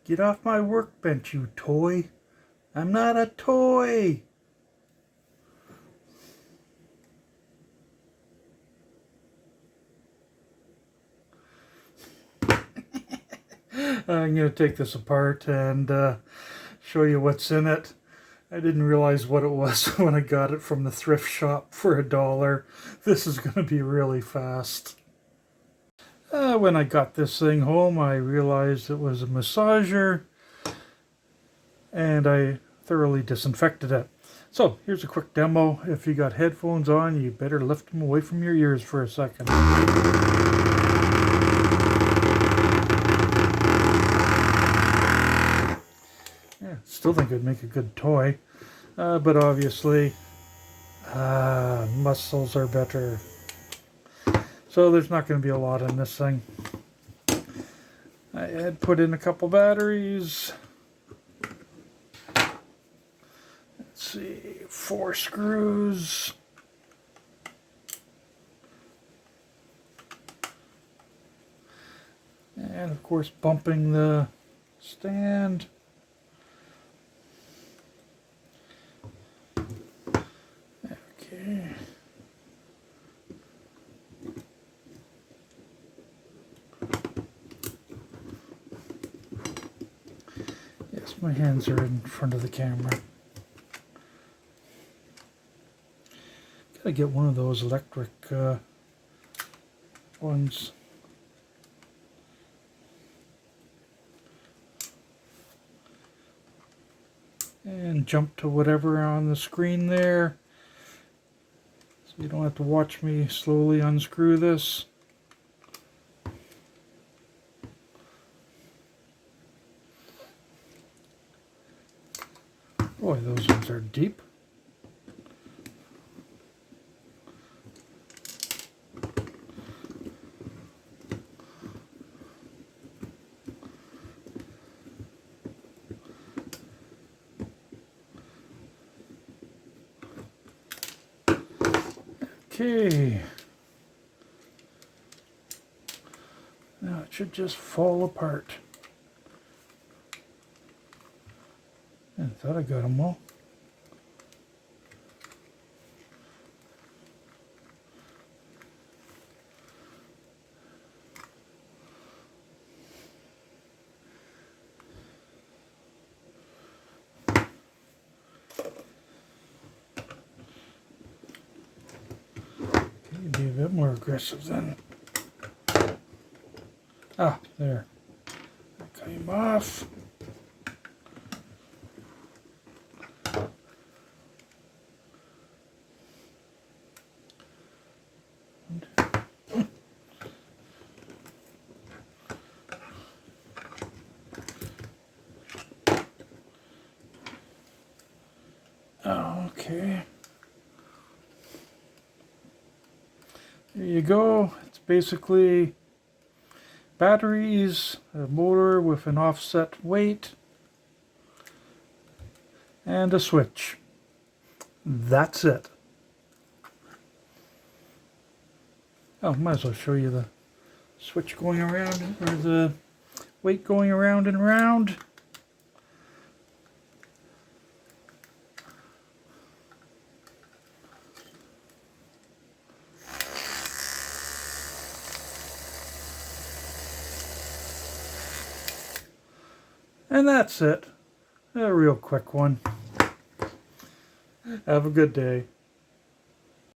Get off my workbench, you toy. I'm not a toy. I'm going to take this apart and show you what's in it. I didn't realize what it was when I got it from the thrift shop for $1. This is going to be really fast. When I got this thing home, I realized it was a massager, and I thoroughly disinfected it. So here's a quick demo. If you got headphones on, you better lift them away from your ears for a second. Yeah, still think it'd make a good toy, but obviously muscles are better. So there's not going to be a lot in this thing. I had put in a couple batteries. Let's see, 4 screws. And of course bumping the stand. Okay. Yes, my hands are in front of the camera. Gotta get one of those electric ones. And jump to whatever on the screen there. So you don't have to watch me slowly unscrew this. Boy, those ones are deep. Okay. Now it should just fall apart. I thought I got them all. Be a bit more aggressive then. Ah, there. I cut him off. Okay. There you go. It's basically batteries, a motor with an offset weight, and a switch. That's it. Oh, might as well show you the switch going around, or the weight going around and around. And that's it. A real quick one. Have a good day.